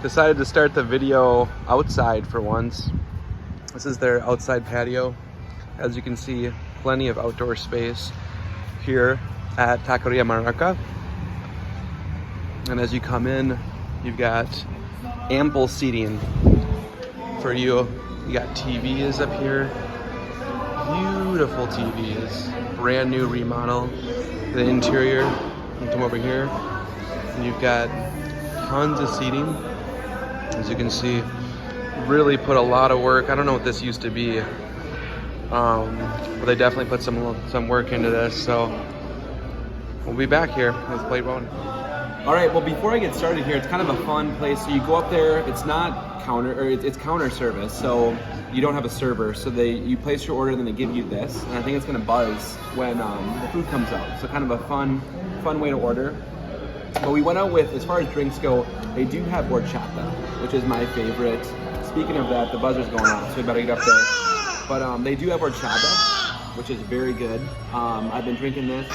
Decided to start the video outside for once. This is their outside patio. As you can see, plenty of outdoor space here at TAQUERIA MONARCA. And as you come in, you've got ample seating for you. You got TVs up here, beautiful TVs, brand new remodel. The interior, you come over here, and you've got tons of seating. As you can see, really put a lot of work. I don't know what this used to be, but they definitely put some work into this. So we'll be back here with Plate One. All right, well, before I get started here, it's kind of a fun place. So you go up there, it's not counter, or it's counter service, so you don't have a server. So you place your order, then they give you this, and I think it's gonna buzz when the food comes out. So kind of a fun way to order. But we went out with, as far as drinks go, they do have horchata, which is my favorite. Speaking of that, the buzzer's going off, so we better get up there. But they do have horchata, which is very good. I've been drinking this.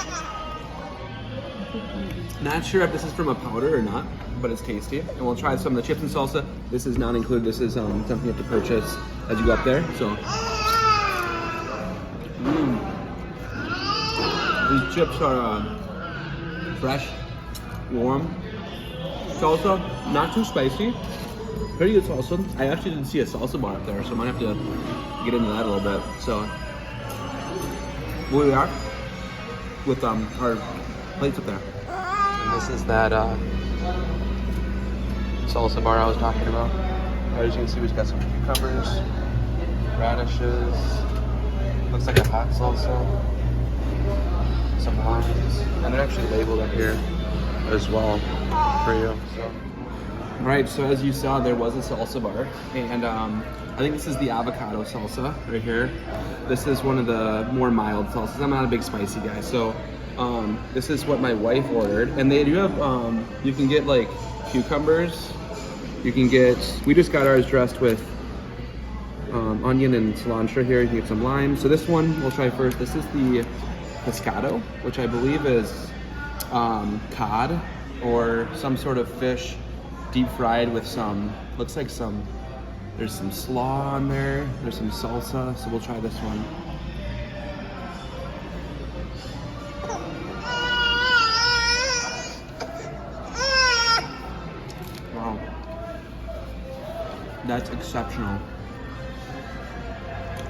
Not sure if this is from a powder or not, but it's tasty. And we'll try some of the chips and salsa. This is not included. This is something you have to purchase as you go up there. So, these chips are fresh, warm. Salsa, not too spicy. Pretty good salsa. I actually didn't see a salsa bar up there, so I might have to get into that a little bit. So, here we are with our plates up there. And this is that salsa bar I was talking about. As you can see, we've got some cucumbers, radishes, looks like a hot salsa, some limes, and they're actually labeled up here as well for you. So. Right, so as you saw, there was a salsa bar, and I think this is the avocado salsa right here. This is one of the more mild salsas. I'm not a big spicy guy, so this is what my wife ordered, and they do have, you can get like cucumbers, you can get, we just got ours dressed with onion and cilantro here. You can get some lime. So this one we'll try first. This is the pescado, which I believe is cod or some sort of fish deep fried with some, looks like there's some slaw on there, there's some salsa, so we'll try this one. Wow, that's exceptional.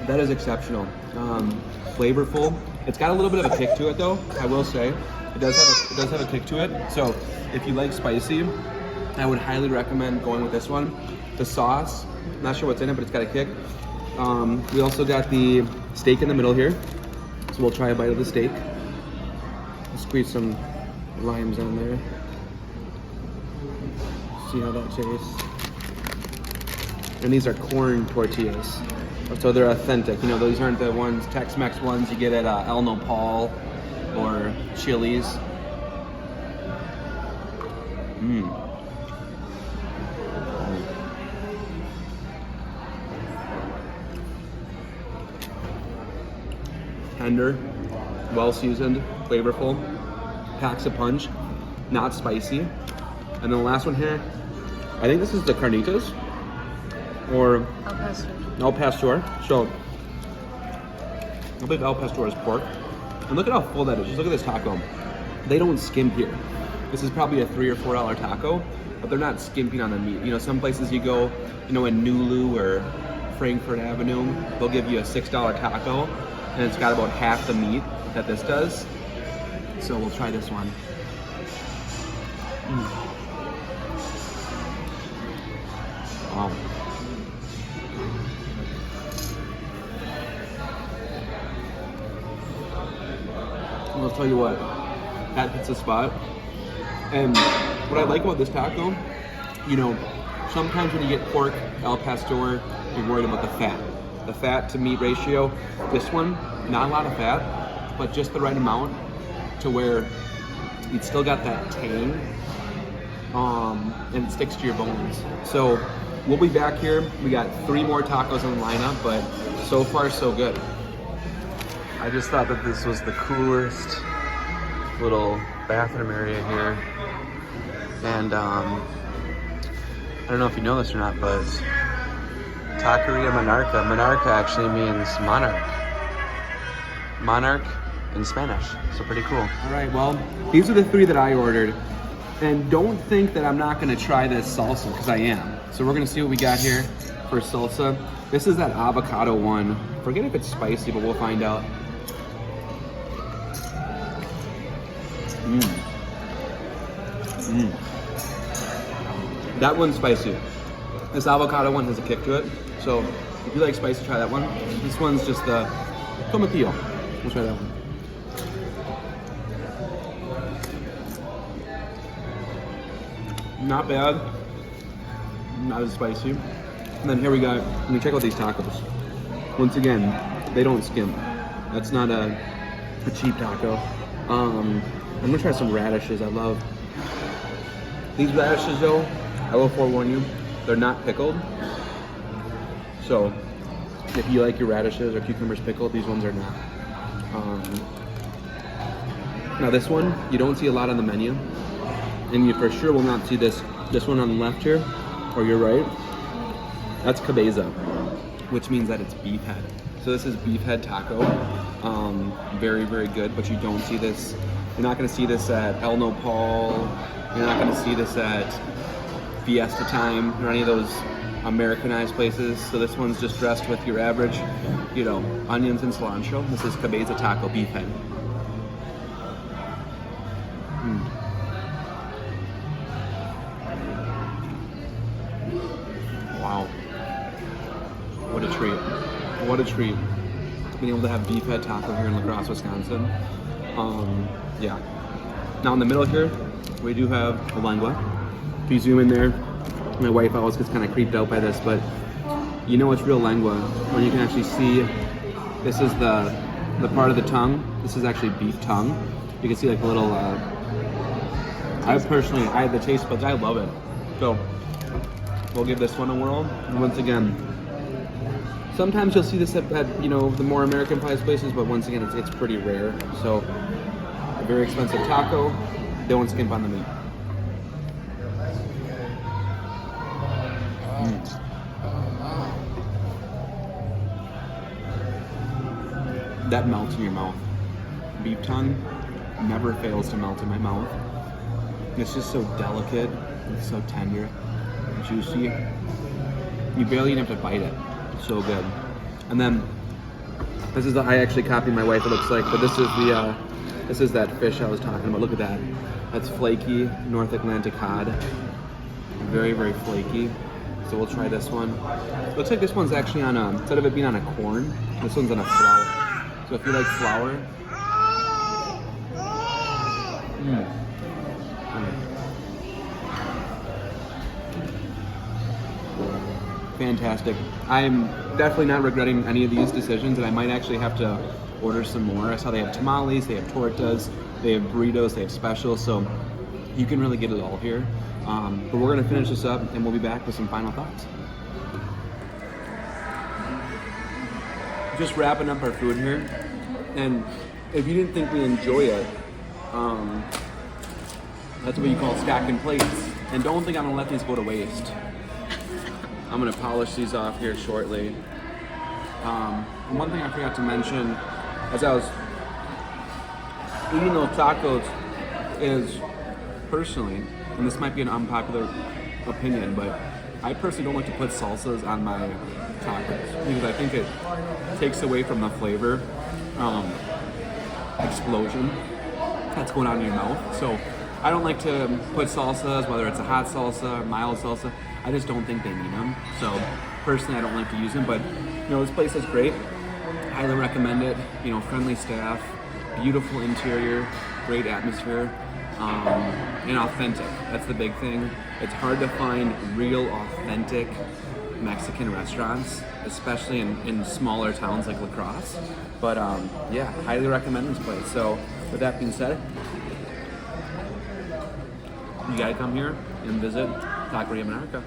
That is exceptional. Flavorful. It's got a little bit of a kick to it though, I will say. It does have a kick to it. So if you like spicy, I would highly recommend going with this one. The sauce, not sure what's in it, but it's got a kick. We also got the steak in the middle here. So we'll try a bite of the steak. I'll squeeze some limes on there. See how that tastes. And these are corn tortillas. So they're authentic. You know, these aren't the ones, Tex-Mex ones you get at El Nopal or Chili's. Tender, well seasoned, flavorful, packs a punch, not spicy. And then the last one here, I think this is the carnitas or El Pastor. So I believe El Pastor is pork. And look at how full that is. Just look at this taco. They don't skimp here. This is probably a $3 or $4 taco, but they're not skimping on the meat. You know, some places you go, you know, in Nulu or Frankfurt Avenue, they'll give you a $6 taco, and it's got about half the meat that this does. So we'll try this one. Wow. I'll tell you what, that hits the spot. And what I like about this taco, you know, sometimes when you get pork al pastor, you're worried about the fat to meat ratio. This one, not a lot of fat, but just the right amount to where it's still got that tang, and it sticks to your bones. So we'll be back here. We got 3 more tacos on the lineup, but so far so good. I just thought that this was the coolest little bathroom area here. And I don't know if you know this or not, but TAQUERIA MONARCA. MONARCA actually means monarch. Monarch in Spanish, so pretty cool. All right, well, these are the 3 that I ordered. And don't think that I'm not gonna try this salsa, because I am. So we're gonna see what we got here for salsa. This is that avocado one. Forget if it's spicy, but we'll find out. That one's spicy. This avocado one has a kick to it. So if you like spicy, try that one. This one's just the tomatillo. We'll try that one. Not bad. Not as spicy. And then here we got, let me check out these tacos. Once again, they don't skimp. That's not a cheap taco. I'm gonna try some radishes. I love these radishes though. I will forewarn you, they're not pickled. So if you like your radishes or cucumbers pickled, these ones are not. Now this one, you don't see a lot on the menu. And you for sure will not see this one on the left here, or your right. That's cabeza, which means that it's beef head. So this is beef head taco. Very, very good, but you don't see this. You're not gonna see this at El Nopal. You're not gonna see this at Fiesta Time or any of those Americanized places. So this one's just dressed with your average, onions and cilantro. This is cabeza taco beef head. Wow. What a treat. What a treat. Being able to have beef head taco here in La Crosse, Wisconsin. Yeah. Now in the middle here, we do have a lengua. If you zoom in there, my wife always gets kind of creeped out by this, but you know it's real lengua when you can actually see this is the part of the tongue. This is actually beef tongue. You can see like a little, I had the taste buds, I love it. So we'll give this one a whirl. And once again, sometimes you'll see this at the more American priced places, but once again, it's pretty rare. So a very expensive taco, don't skimp on the meat. That melts in your mouth. Beef tongue never fails to melt in my mouth. It's just so delicate, it's so tender, juicy. You barely even have to bite it. It's so good. And then this is I actually copied my wife, it looks like, but this is that fish I was talking about. Look at that. That's flaky North Atlantic cod. Very, very flaky. So we'll try this one. Looks like this one's actually on instead of it being on a corn, this one's on a flour. So if you like flour, fantastic. I'm definitely not regretting any of these decisions, and I might actually have to order some more. I saw they have tamales, they have tortas, they have burritos, they have specials, so you can really get it all here. But we're gonna finish this up and we'll be back with some final thoughts. Just wrapping up our food here, and if you didn't think we enjoy it, that's what you call stacking plates. And don't think I'm gonna let these go to waste. I'm gonna polish these off here shortly. And one thing I forgot to mention as I was eating those tacos is, personally, and this might be an unpopular opinion, but I personally don't like to put salsas on my tacos because I think it takes away from the flavor explosion that's going on in your mouth. So I don't like to put salsas, whether it's a hot salsa or mild salsa. I just don't think they need them. So personally, I don't like to use them, but this place is great. Highly recommend it. Friendly staff, beautiful interior, great atmosphere, and authentic. That's the big thing. It's hard to find real, authentic Mexican restaurants, especially in smaller towns like La Crosse. But yeah, highly recommend this place. So with that being said, you gotta come here and visit TAQUERIA MONARCA.